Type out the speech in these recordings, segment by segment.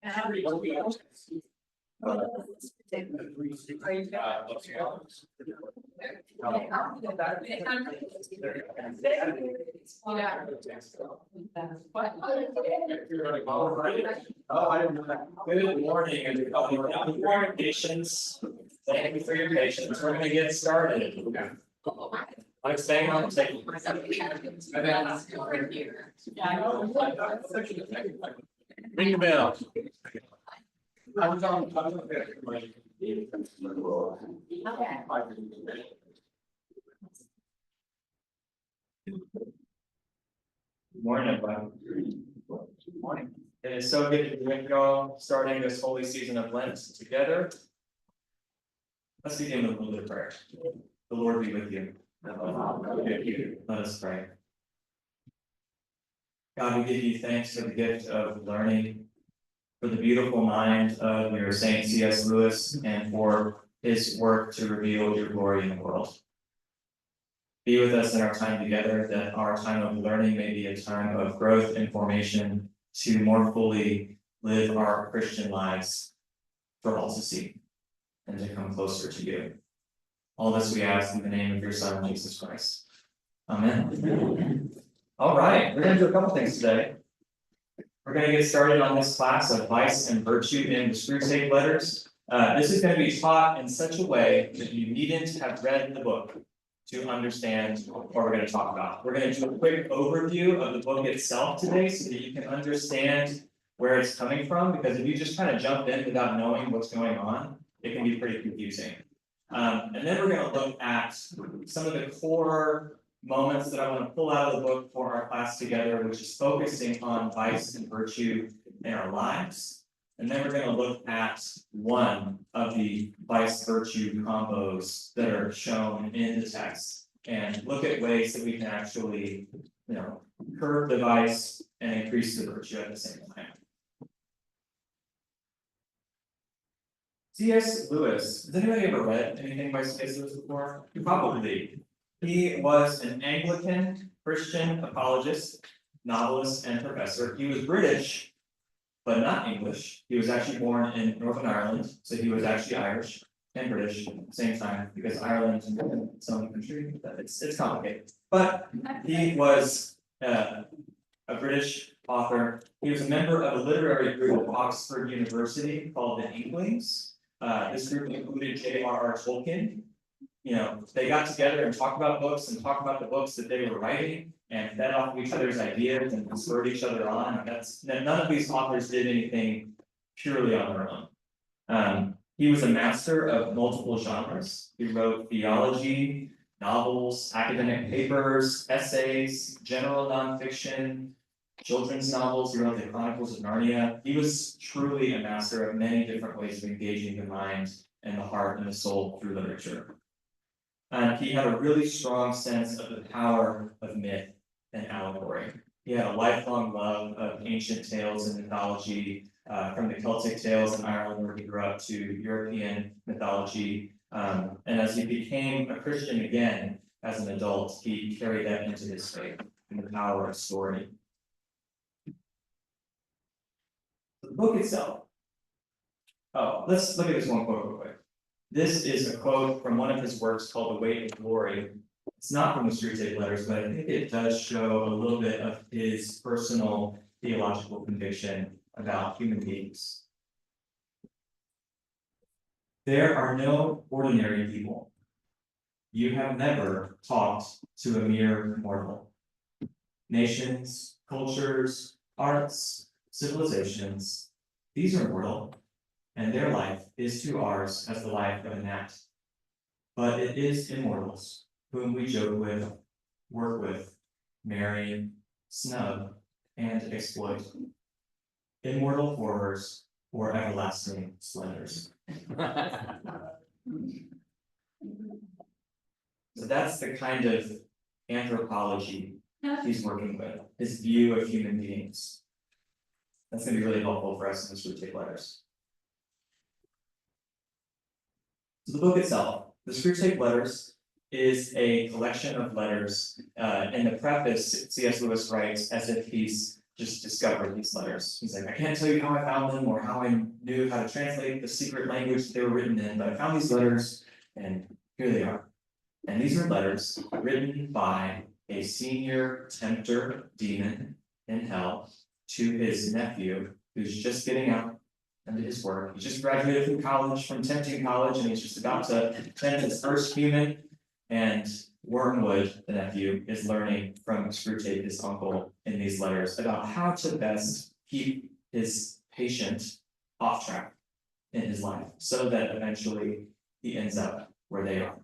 Good morning, everyone. Patience. Thank you for your patience. We're gonna get started. I'm staying on the table. Ring the bell. Good morning, everyone. Good morning. It is so good to be with you all, starting this holy season of Lent together. Let's begin with a little bit of prayer. The Lord be with you. Let us pray. God, we give you thanks for the gift of learning, for the beautiful mind of your Saint C.S. Lewis, and for his work to reveal your glory in the world. Be with us in our time together, that our time of learning may be a time of growth and formation to more fully live our Christian lives for all to see and to come closer to you. All this we ask in the name of your Son, Jesus Christ. Amen. All right, we're going to do a couple things today. We're going to get started on this class of Vice and Virtue in the Screwtape Letters. This is going to be taught in such a way that you needn't have read the book to understand what we're going to talk about. We're going to do a quick overview of the book itself today so that you can understand where it's coming from, because if you just kind of jump in without knowing what's going on, it can be pretty confusing. And then we're going to look at some of the core moments that I want to pull out of the book for our class together, which is focusing on vice and virtue in our lives. And then we're going to look at one of the vice-virtue combos that are shown in the text and look at ways that we can actually, curb the vice and increase the virtue at the same time. C.S. Lewis. Has anybody ever read anything by C.S. Lewis before? Probably. He was an Anglican Christian apologist, novelist, and professor. He was British, but not English. He was actually born in Northern Ireland, so he was actually Irish and British at the same time, because Ireland is its own country. It's complicated. But he was a British author. He was a member of a literary group at Oxford University called the Inklings. This group included J.R.R. Tolkien. They got together and talked about books and talked about the books that they were writing and fed off of each other's ideas and spurred each other on. None of these authors did anything purely on their own. He was a master of multiple genres. He wrote theology, novels, academic papers, essays, general nonfiction, children's novels. He wrote the Chronicles of Narnia. He was truly a master of many different ways of engaging the mind and the heart and the soul through literature. He had a really strong sense of the power of myth and allegory. He had a lifelong love of ancient tales and mythology, from the Celtic tales in Ireland where he grew up to European mythology. And as he became a Christian again as an adult, he carried that into his faith and the power of story. The book itself. Oh, let's look at this one quote real quick. This is a quote from one of his works called The Weight of Glory. It's not from the Screwtape Letters, but I think it does show a little bit of his personal theological conviction about human beings. There are no ordinary people. You have never talked to a mere mortal. Nations, cultures, arts, civilizations, these are mortal, and their life is to ours as the life of a gnat. But it is immortals, whom we joke with, work with, marry, snub, and exploit. Immortal horrors or everlasting splendors. So that's the kind of anthropology he's working with, his view of human beings. That's going to be really helpful for us in the Screwtape Letters. So the book itself, the Screwtape Letters, is a collection of letters. In the preface, C.S. Lewis writes as if he's just discovered these letters. He's like, I can't tell you how I found them or how I knew how to translate the secret language they were written in, but I found these letters and here they are. And these are letters written by a senior tempter demon in hell to his nephew, who's just getting out into his work. He just graduated from college, from tempting college, and he's just about to tempt his first human. And Wormwood, the nephew, is learning from Screwtape, his uncle, in these letters about how to best keep his patient off track in his life, so that eventually he ends up where they are.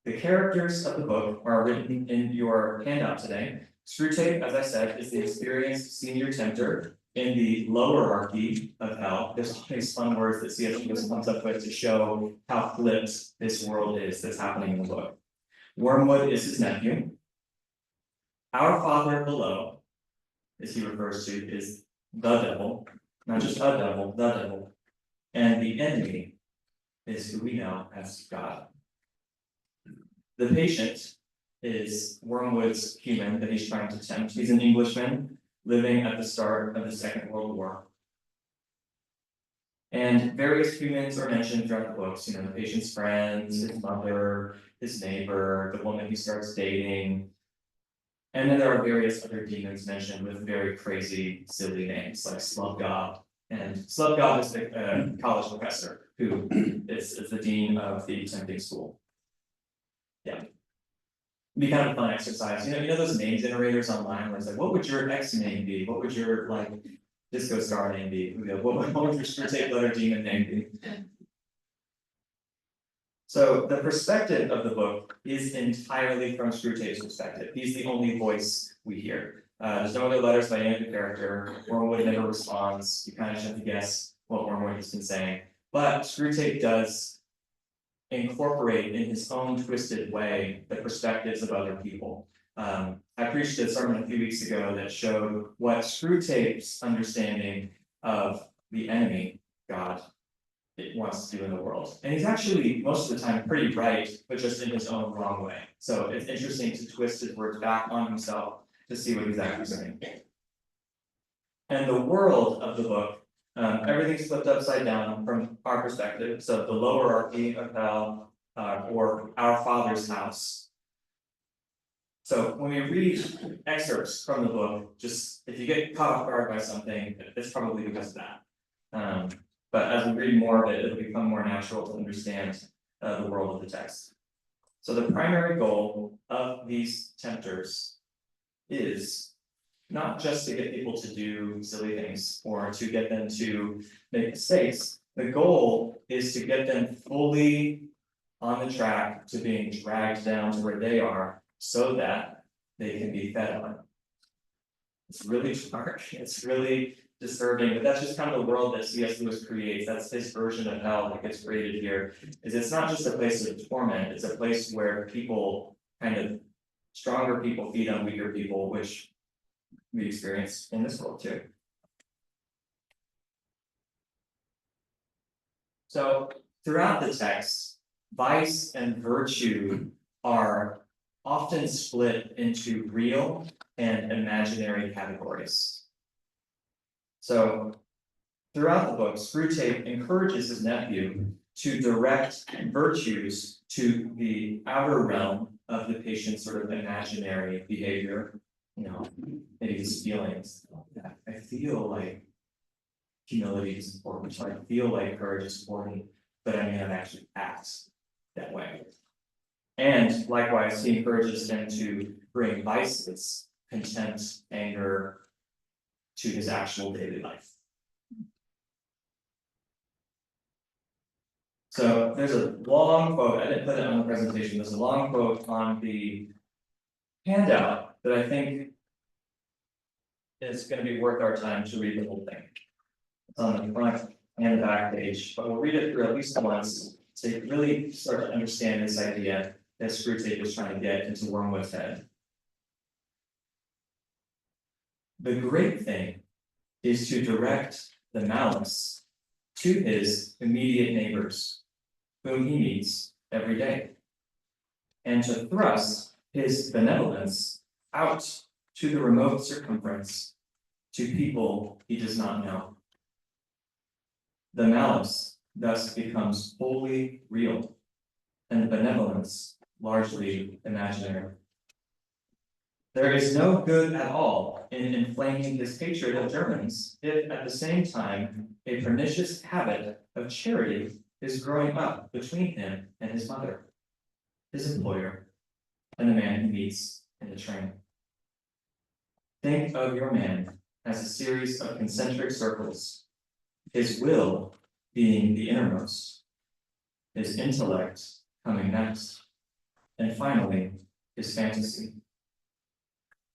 The characters of the book are written in your handout today. Screwtape, as I said, is the experienced senior tempter in the lowerarchy of hell. There's all these fun words that C.S. Lewis comes up with to show how flipped this world is that's happening in the book. Wormwood is his nephew. Our father below, as he refers to, is the devil, not just a devil, the devil. And the enemy is who we know as God. The patient is Wormwood's human that he's trying to tempt. He's an Englishman living at the start of the Second World War. And various humans are mentioned throughout the books, the patient's friends, his mother, his neighbor, the woman he starts dating. And then there are various other demons mentioned with very crazy, silly names like Slubgod. And Slubgod is the college professor who is the dean of the tempting school. Yeah. It'd be kind of a fun exercise. You know those name generators online where it's like, what would your X name be? What would your disco star name be? What would your Screwtape letter demon name be? So the perspective of the book is entirely from Screwtape's perspective. He's the only voice we hear. There's no other letters by any other character. Wormwood never responds. You kind of just have to guess what Wormwood has been saying. But Screwtape does incorporate in his own twisted way the perspectives of other people. I preached a sermon a few weeks ago that showed what Screwtape's understanding of the enemy, God, it wants to do in the world. And he's actually, most of the time, pretty right, but just in his own wrong way. So it's interesting to twist his words back on himself to see what he's actually saying. And the world of the book, everything's flipped upside down from our perspective. So the lowerarchy of hell, or our Father's house. So when we read excerpts from the book, just if you get caught off guard by something, it's probably because of that. But as we read more of it, it'll become more natural to understand the world of the text. So the primary goal of these tempters is not just to get people to do silly things or to get them to make mistakes. The goal is to get them fully on the track to being dragged down to where they are so that they can be fed on. It's really dark, it's really disturbing, but that's just kind of the world that C.S. Lewis creates. That's his version of hell that gets created here. Is it's not just a place of torment, it's a place where people, stronger people feed on weaker people, which we experience in this world too. So throughout the text, vice and virtue are often split into real and imaginary categories. So throughout the book, Screwtape encourages his nephew to direct virtues to the outer realm of the patient's sort of imaginary behavior. Maybe his feelings. I feel like humility is important, so I feel like courage is important, but I may not actually act that way. And likewise, he encourages him to bring vices, contempt, anger to his actual daily life. So there's a long quote, I didn't put it on the presentation, there's a long quote on the handout that I think is going to be worth our time to read the whole thing. It's on the front and the back page, but we'll read it through at least once to really start to understand this idea that Screwtape is trying to get into Wormwood's head. The great thing is to direct the malice to his immediate neighbors, whom he meets every day, and to thrust his benevolence out to the remote circumference, to people he does not know. The malice thus becomes wholly real, and the benevolence largely imaginary. There is no good at all in inflaming his hatred of Germans, if at the same time a pernicious habit of charity is growing up between him and his mother, his employer, and the man he meets in the train. Think of your man as a series of concentric circles, his will being the innermost, his intellect coming next, and finally, his fantasy.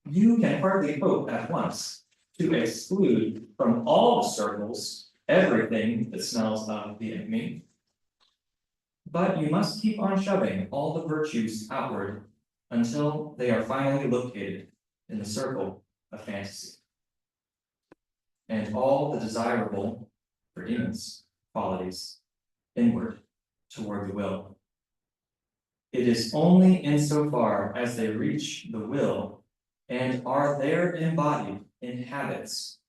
You can hardly hope at once to exclude from all the circles everything that smells of the enemy. But you must keep on shoving all the virtues outward until they are finally located in the circle of fantasy. And all the desirable, for demons, qualities inward toward the will. It is only insofar as they reach the will and are there embodied in habits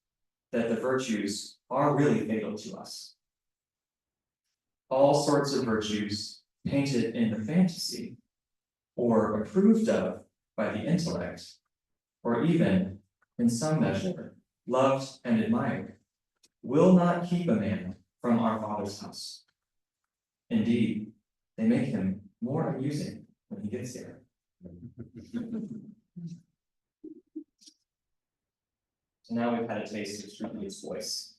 that the virtues are really fatal to us. All sorts of virtues painted in the fantasy, or approved of by the intellect, or even, in some measure, loved and admired, will not keep a man from our Father's house. Indeed, they make him more amusing when he gets there. So now we've had a taste of Scrutiny's voice.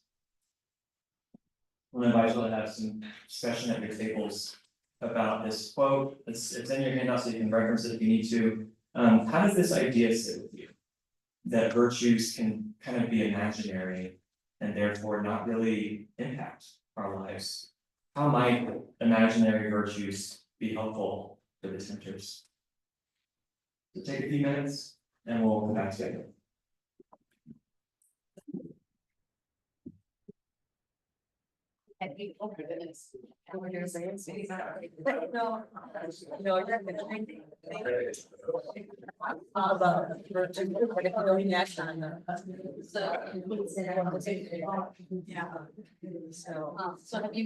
I'm going to invite you to have some discussion at your tables about this quote. It's in your handout, so you can reference it if you need to. How does this idea sit with you? That virtues can kind of be imaginary and therefore not really impact our lives. How might imaginary virtues be helpful to the tempters? So take a few minutes and we'll come back together. So have you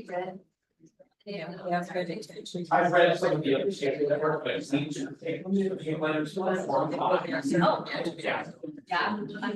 read? Yeah, I've read some of the other statements that work, but it's neat to take them to the letters form. Yeah. Yeah. So I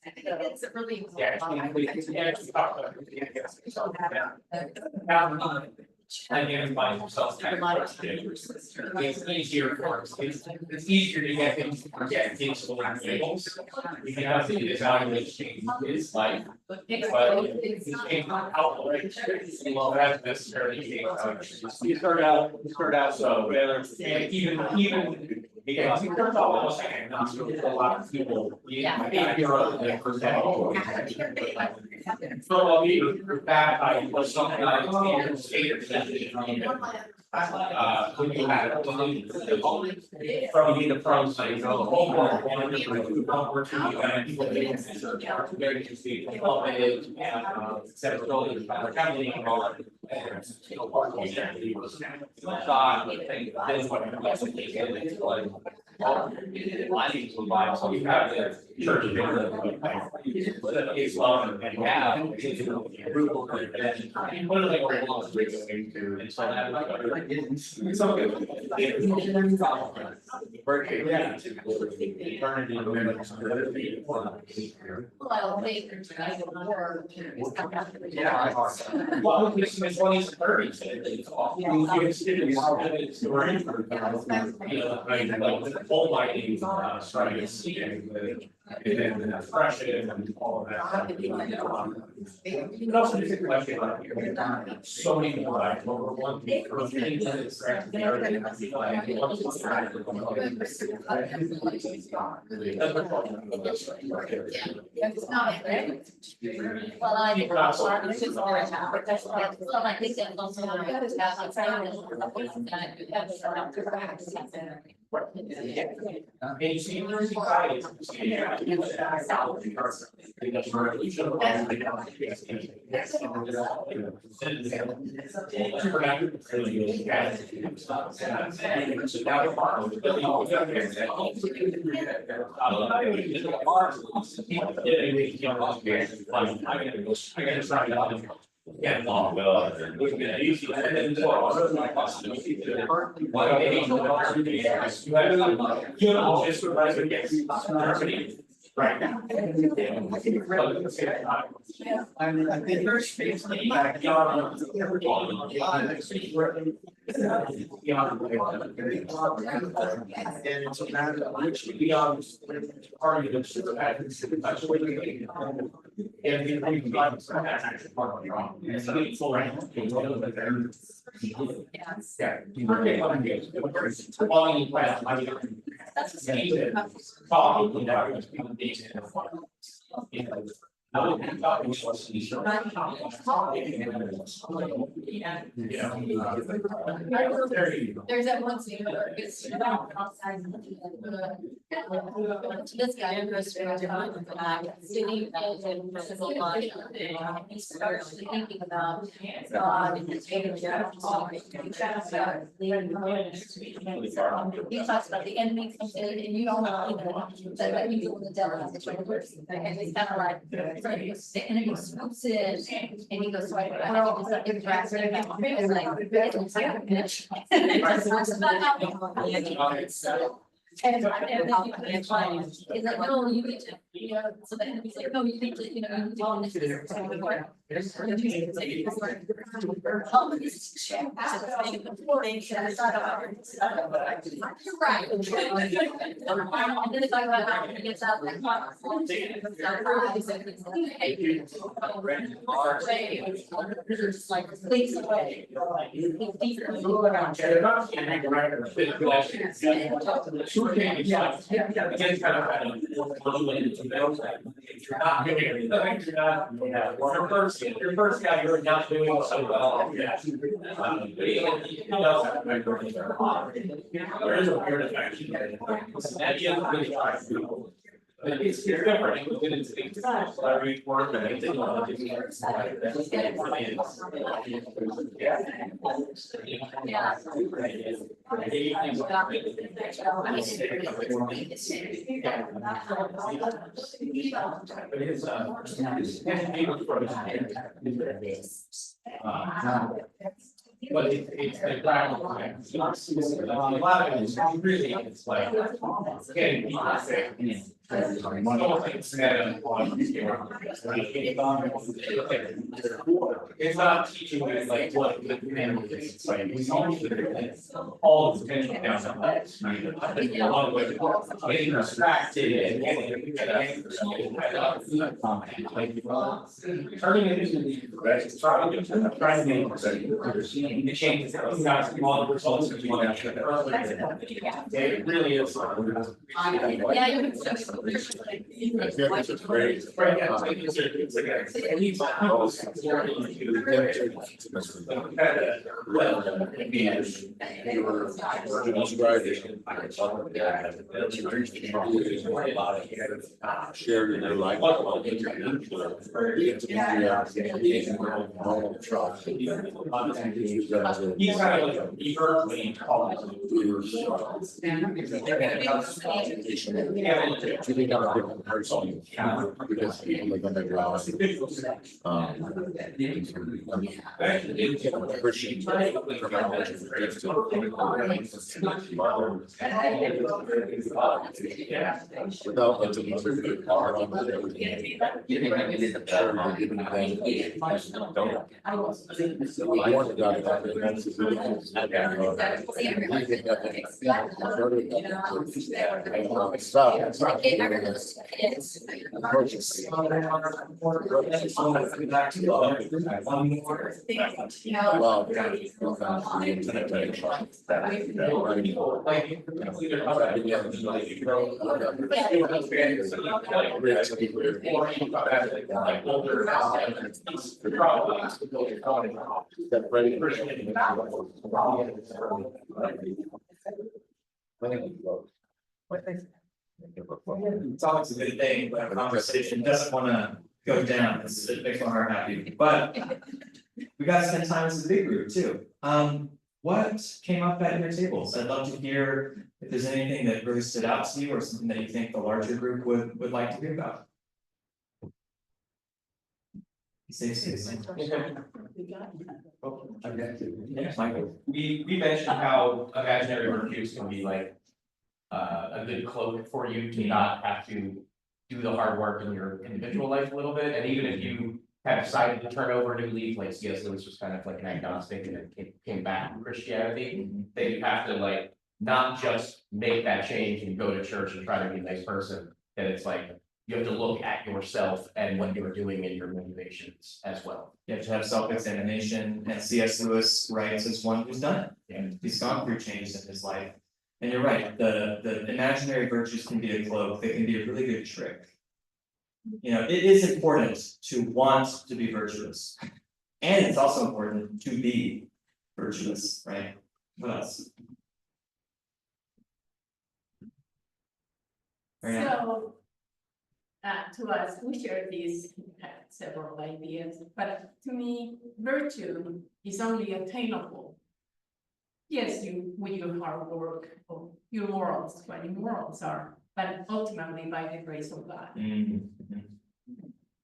I think it's really. Identify yourself. It's easier for us. It's easier to get things to forget things like labels. You can have to evaluate change is like, but it's change out like that's necessarily change. You start out so even because you start out a lot of people. So I'll be back. I was something like when you had from the front side, you know, so you have the church Islam and have what are they going to and so that Well, they. Well, it's in the 20s and 30s. The whole lighting, starting to see and the depression and all of that. But also just think like so many more like over one thing. It's not. Well, I think it's just more time, but that's why, well, I think that also. And you see, there's guys. Yeah, well, easy. Right now. I mean, I think first phase. And it's a matter of which beyond party that's and There's that one scene where it's outside. This guy goes straight to sitting and he starts thinking about God and his favorite. He talks about the enemy comes in and you don't know that you do the devil has the person. And it's kind of like the enemy swoops in and he goes right. It's like it's and it's like, no, you need to, so then he's like, no, you need to, you need to. You're right. And then if I gets out like. Like, please away. Again, kind of. If you're not doing anything, you're not, your first guy, you're not doing so well. Yeah. But there is a weird effect. At the end of the day, it's different. It's every word and everything. But it's a practical thing. A lot of it is really, it's like getting people sick. It's not teaching you like what the command is. It's like it's all the potential downsides. I think a lot of ways getting distracted and getting turning it into trying to make the changes that you guys want the results that you want to have. It really is. Yeah, you can. It's great. Shared in their life. He's kind of like a beaver when he calls. you become a different person. Because people live underground. Without intellectually hard on It's always a good thing, when a conversation doesn't wanna go down, it makes my heart happy, but. We gotta spend time as a big group too, what came up at your tables? I'd love to hear if there's anything that really stood out to you or something that you think the larger group would like to hear about. Say. Yeah, Michael, we mentioned how imaginary virtues can be like. A good cloak for you to not have to do the hard work in your individual life a little bit, and even if you have decided to turn over a new leaf, like C.S. Lewis was kind of like an agnostic and then came back from Christianity, then you have to like, not just make that change and go to church and try to be a nice person, that it's like, you have to look at yourself and what you're doing and your motivations as well. You have to have self-examination, and C.S. Lewis writes as one who's done it, And he's gone through changes in his life. And you're right, the imaginary virtues can be a cloak, they can be a really good trick. You know, it is important to want to be virtuous. And it's also important to be virtuous, right? What else? Mariana? So, to us, we share these several ideas, but to me, virtue is only attainable. Yes, with your hard work, or your morals, what your morals are, but ultimately by the grace of God. Mhm.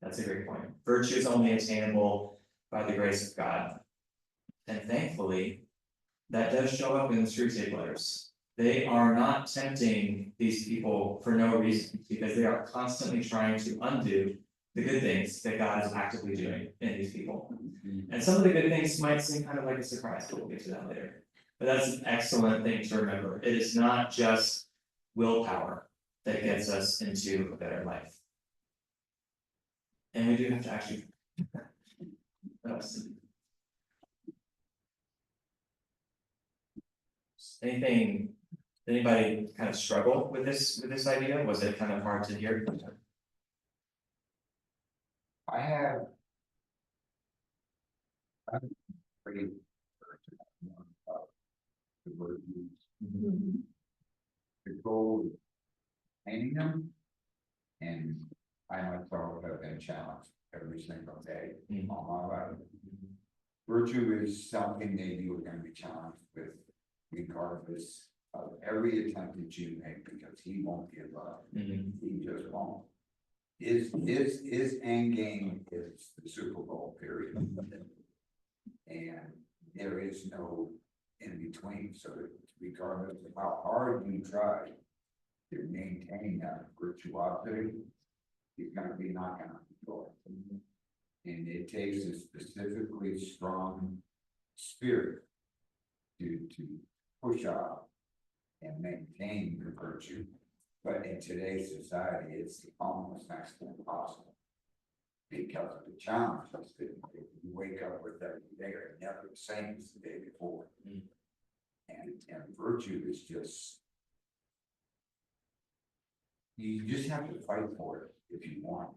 That's a great point. Virtue is only attainable by the grace of God. And thankfully, that does show up in the Screwtape letters. They are not tempting these people for no reason, because they are constantly trying to undo the good things that God is actively doing in these people. And some of the good things might seem kind of like a surprise, but we'll get to that later. But that's an excellent thing to remember. It is not just willpower that gets us into a better life. And we do have to actually. What else? Anything, anybody kind of struggle with this idea? Was it kind of hard to hear? I'm pretty. The word used. The goal is painting them. And I myself have been challenged every single day all my life. Virtue is something that you are going to be challenged with, regardless of every attempt that you make, because he won't give up. He just won't. His end game is the Super Bowl period. And there is no in between, so regardless of how hard you try to maintain that virtuosity, he's gonna be knocking on the door. And it takes a specifically strong spirit to push off and maintain the virtue. But in today's society, it's almost next to impossible. Because of the challenges that you wake up with every day are never the same as the day before. And virtue is just, you just have to fight for it if you want.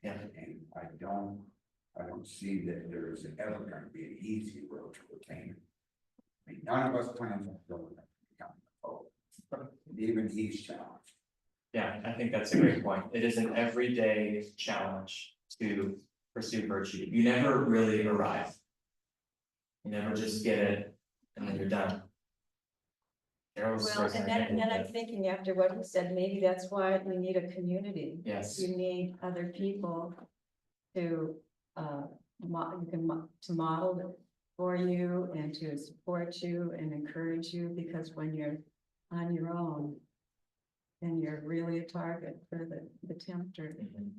Yeah. And I don't see that there is ever going to be an easy road to attain it. I mean, none of us plans on going to become a pope. Even he's challenged. Yeah, I think that's a great point. It is an everyday challenge to pursue virtue. You never really arrive. You never just get it and then you're done. Daryl's Well, first and thing I then I'm think thinking after what he said, maybe that's why we need a community. of. Yes, You need other people to, to model it for you and to support you and encourage you, because when you're on your own, then you're really a target for the tempter. Mhm.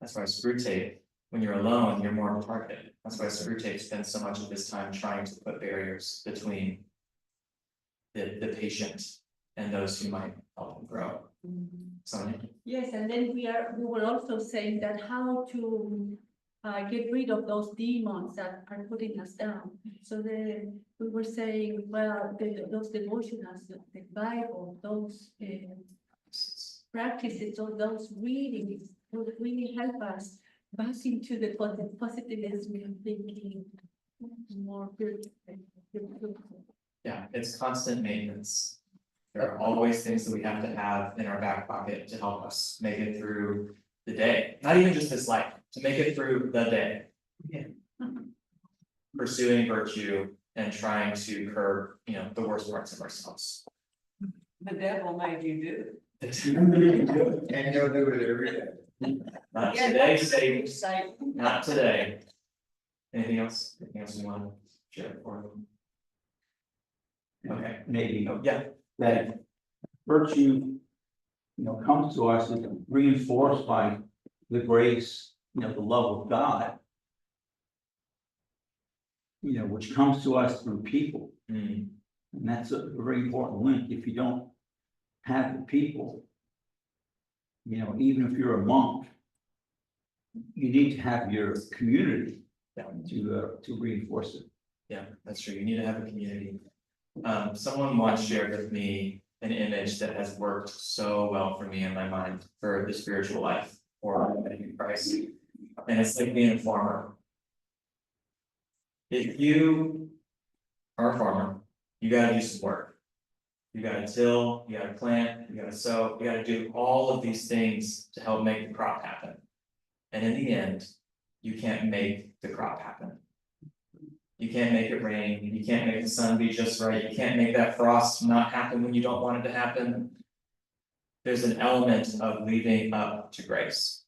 That's why Screw Tape, when you're alone, you're more of a target. That's why Screw Tape spends so much of his time trying to put barriers between the patient and those who might help him grow. Sonia? Yes, and then we were also saying that how to get rid of those demons that are putting us down. So then we were saying, well, those devotionals, the Bible, those practices, or those readings would really help us back into the positivism of thinking more good. Yeah, it's constant maintenance. There are always things that we have to have in our back pocket to help us make it through the day, not even just this life, to make it through the day. Pursuing virtue and trying to curb, the worst parts of ourselves. The devil made you do it. And you'll do it every day. Not Yeah, today, that's Satan, exciting. not today. Anything else? Anything else you want to share for them? Okay, Maybe oh, yeah, that virtue, comes to us is reinforced by the grace, the love of God. Which comes to us through people, Mm, and that's a very important link. If you don't have the people, even if you're a monk, you need to have your community Yeah. to reinforce it. yeah, that's true, you need to have a community. Someone once shared with me an image that has worked so well for me in my mind for the spiritual life or Christ. And it's like being a farmer. If you are a farmer, you gotta do some work. You gotta till, you gotta plant, you gotta sow, you gotta do all of these things to help make the crop happen. And in the end, you can't make the crop happen. You can't make it rain, you can't make the sun be just right, you can't make that frost not happen when you don't want it to happen. There's an element of leaving up to grace.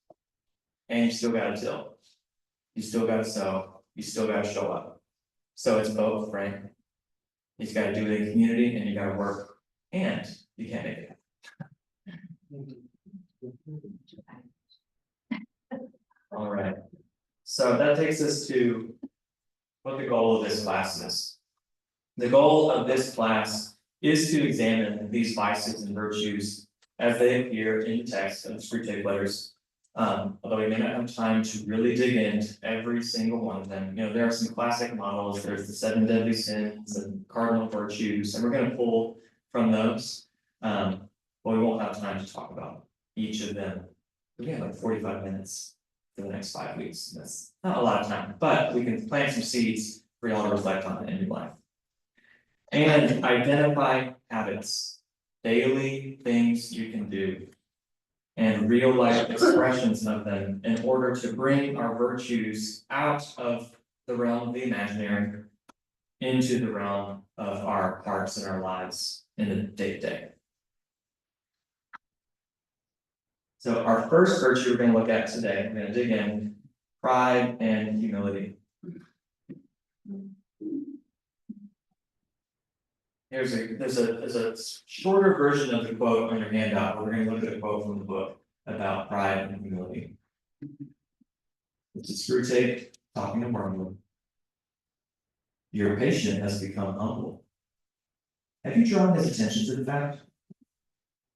And you still gotta till. You still gotta sow, you still gotta show up. So it's both, right? You gotta do it in community and you gotta work, and you can't make it. All right, so that takes us to what the goal of this class is. The goal of this class is to examine these vices and virtues as they appear in the text of the Screwtape letters. Although we may not have time to really dig into every single one of them, there are some classic models, there's the 7 deadly sins and cardinal virtues, and we're gonna pull from those. But we won't have time to talk about each of them. We have like 45 minutes for the next 5 weeks, that's not a lot of time, but we can plant some seeds for y'all to reflect on in your life. And identify habits, daily things you can do, and real life expressions of them in order to bring our virtues out of the realm of the imaginary into the realm of our hearts and our lives in the day-to-day. So our first virtue we're going to look at today, we're going to dig in, pride and humility. There's a shorter version of the quote on your handout. We're going to look at a quote from the book about pride and humility. This is Screwtape talking to Wormwood. Your patient has become humble. Have you drawn his attention to the fact?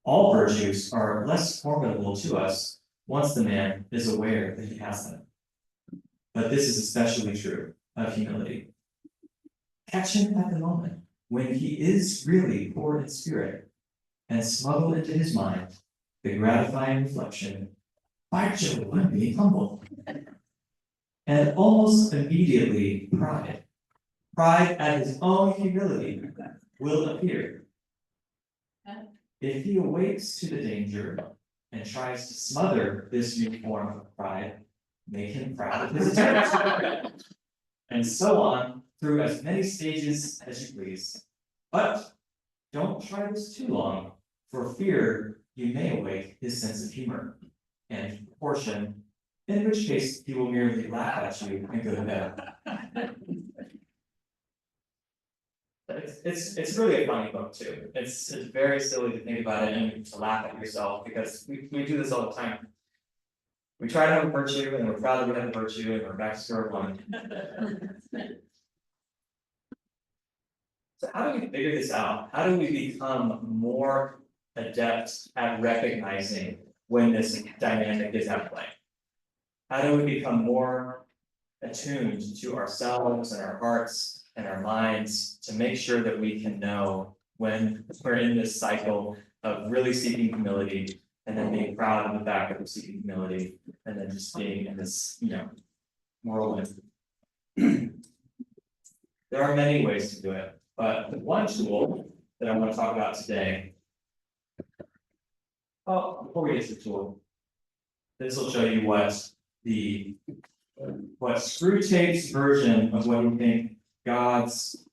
All virtues are less formidable to us once the man is aware that he has them. But this is especially true of humility. Catch him at the moment when he is really poor in spirit, and smuggle into his mind the gratifying reflection, by Jove, I'm being humble. And almost immediately pride at his own humility will appear. If he awakes to the danger and tries to smother this new form of pride, make him proud of his attempt. And so on through as many stages as you please. But Don't try this too long, for fear you may awake his sense of humor and proportion, in which case he will merely laugh at you and go to bed. It's really a funny book too. It's very silly to think about it and to laugh at yourself, because we do this all the time. We try to have a virtue and we're proud that we have a virtue and we're back to square one. So how do we figure this out? How do we become more adept at recognizing when this dynamic is at play? How do we become more attuned to ourselves and our hearts and our minds to make sure that we can know when we're in this cycle of really seeking humility and then being proud of the fact that we're seeking humility and then just being in this, whirlwind. There are many ways to do it, but one tool that I want to talk about today. Oh, before we get to the tool, this will show you what Screwtape's version of what we think God's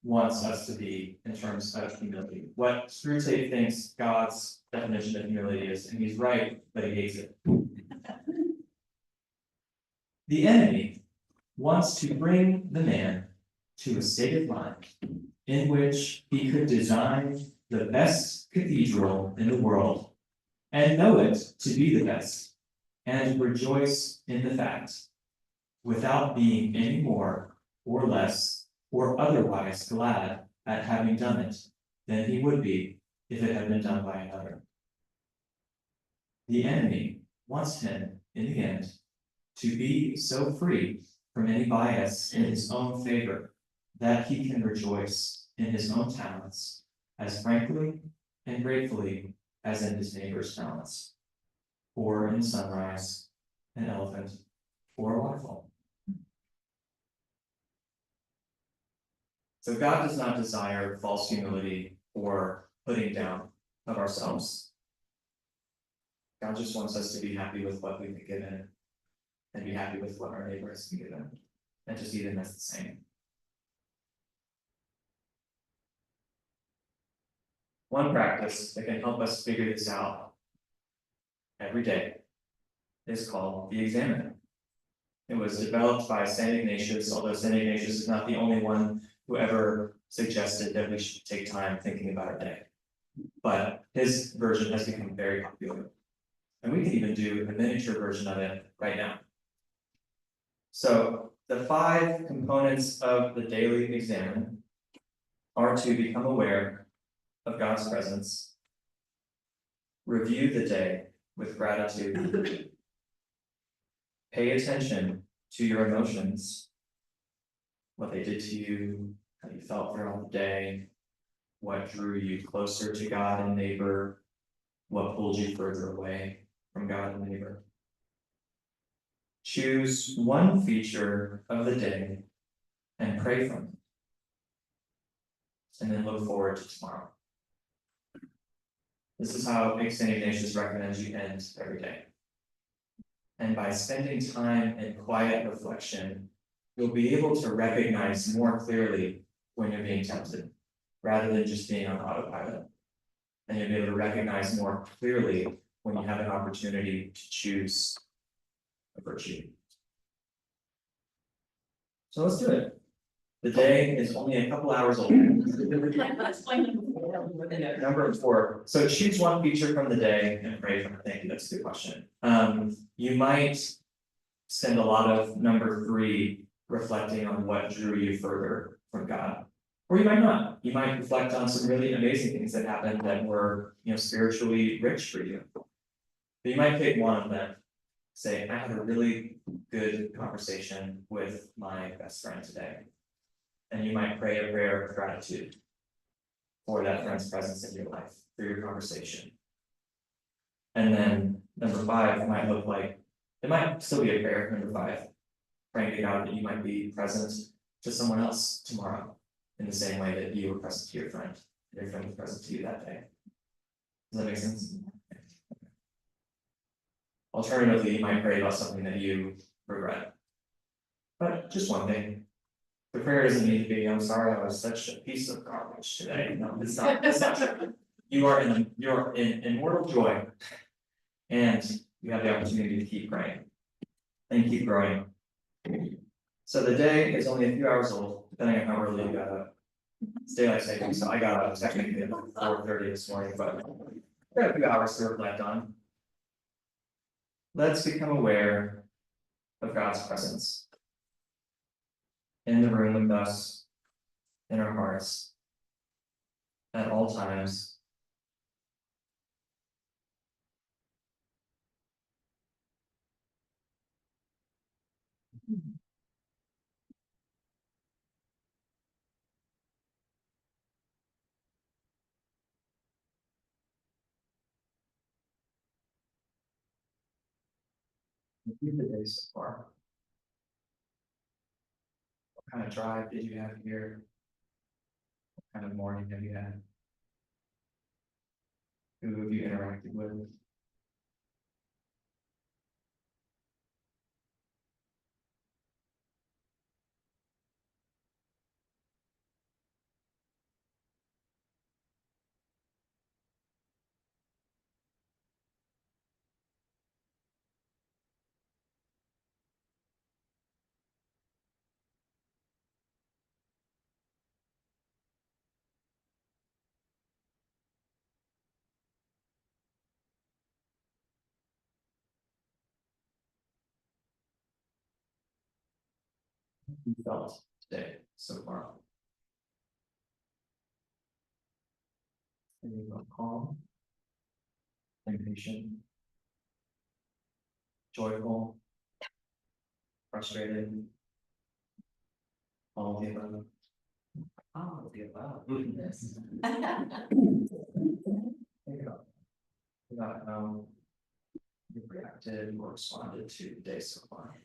wants us to be in terms of humility. What Screwtape thinks God's definition of humility is, and he's right, but he hates it. The enemy wants to bring the man to a state of mind in which he could design the best cathedral in the world and know it to be the best and rejoice in the fact without being any more or less or otherwise glad at having done it than he would be if it had been done by another. The enemy wants him, in the end, to be so free from any bias in his own favor that he can rejoice in his own talents as frankly and gratefully as in his neighbor's talents, or in sunrise, an elephant, or a waterfall. So God does not desire false humility or putting down of ourselves. God just wants us to be happy with what we've been given and be happy with what our neighbor has been given, and to see them as the same. One practice that can help us figure this out every day is called the Examiner. It was developed by Saint Ignatius, although Saint Ignatius is not the only one who ever suggested that we should take time thinking about our day. But his version has become very popular. And we can even do a miniature version of it right now. So the 5 components of the daily examen are to become aware of God's presence, review the day with gratitude, pay attention to your emotions, what they did to you, how you felt throughout the day, what drew you closer to God and neighbor, what pulled you further away from God and neighbor. Choose one feature of the day and pray from it. And then look forward to tomorrow. This is how St. Ignatius recommends you end every day. And by spending time in quiet reflection, you'll be able to recognize more clearly when you're being tempted, rather than just being on autopilot. And you'll be able to recognize more clearly when you have an opportunity to choose a virtue. So let's do it. The day is only a couple hours old. Number 4. So choose one feature from the day and pray from it. Thank you. That's a good question. You might spend a lot of number 3 reflecting on what drew you further from God. Or you might not. You might reflect on some really amazing things that happened that were, spiritually rich for you. But you might pick one of them. Say, I had a really good conversation with my best friend today. And you might pray a prayer of gratitude for that friend's presence in your life, for your conversation. And then number 5 might look like, it might still be a prayer, number 5, praying to God that you might be present to someone else tomorrow in the same way that you were present to your friend, and your friend was present to you that day. Does that make sense? Alternatively, you might pray about something that you regret. But just one thing. The prayer doesn't need to be, I'm sorry, I was such a piece of garbage today, no, it's not true. You are in immortal joy. And you have the opportunity to keep praying. And keep growing. So the day is only a few hours old, depending on how early you got up. It's daylight saving, so I got up technically at 4:30 this morning, but I've got a few hours to reflect on. Let's become aware of God's presence. In the room with us, in our hearts, at all times. Review the day so far. What kind of drive did you have here? What kind of morning have you had? Who have you interacted with? You felt today so far? And you felt calm, impatient, joyful, frustrated, all of the above. All of the above. Yes. Think about how you reacted or responded to the day so far.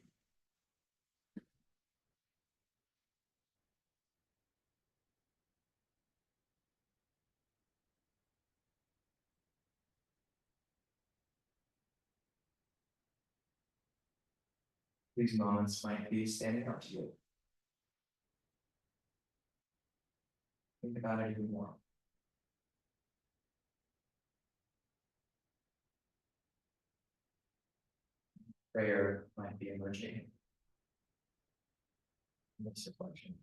These moments might be standing out to you. Think about it even more. Prayer might be emerging in this reflection.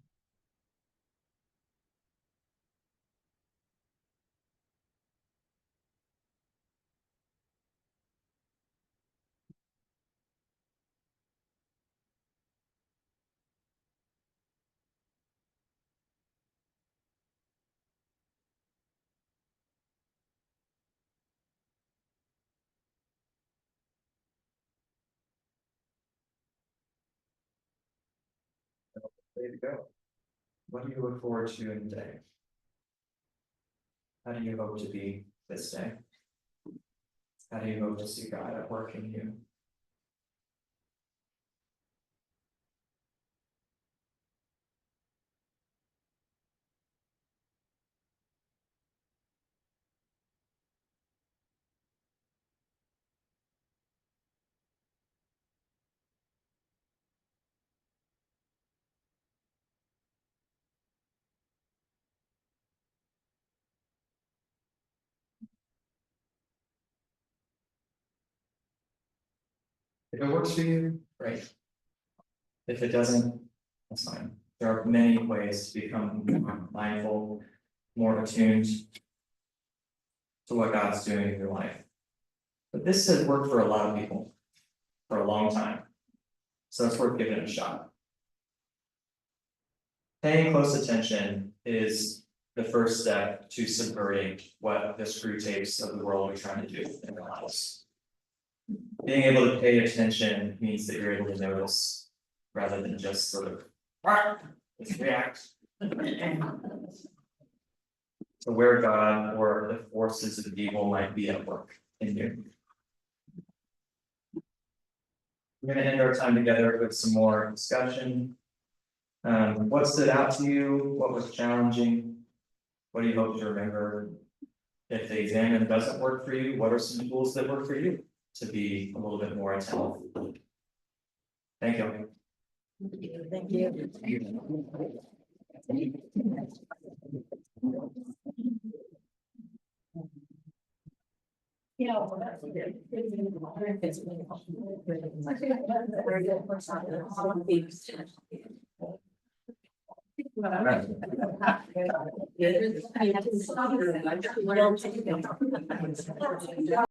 Way to go. What do you look forward to in the day? How do you hope to be this day? How do you hope to see God at work in you? If it works for you, great. If it doesn't, that's fine. There are many ways to become more mindful, more attuned to what God's doing in your life. But this has worked for a lot of people for a long time. So it's worth giving it a shot. Paying close attention is the first step to subverting what the screw tapes of the world are trying to do in our lives. Being able to pay attention means that you're able to notice rather than just sort of react to where God or the forces of evil might be at work in you. We're going to end our time together with some more discussion. What stood out to you? What was challenging? What do you hope to remember? If the exam doesn't work for you, what are some tools that work for you to be a little bit more attentive? Thank you. Thank you. You know.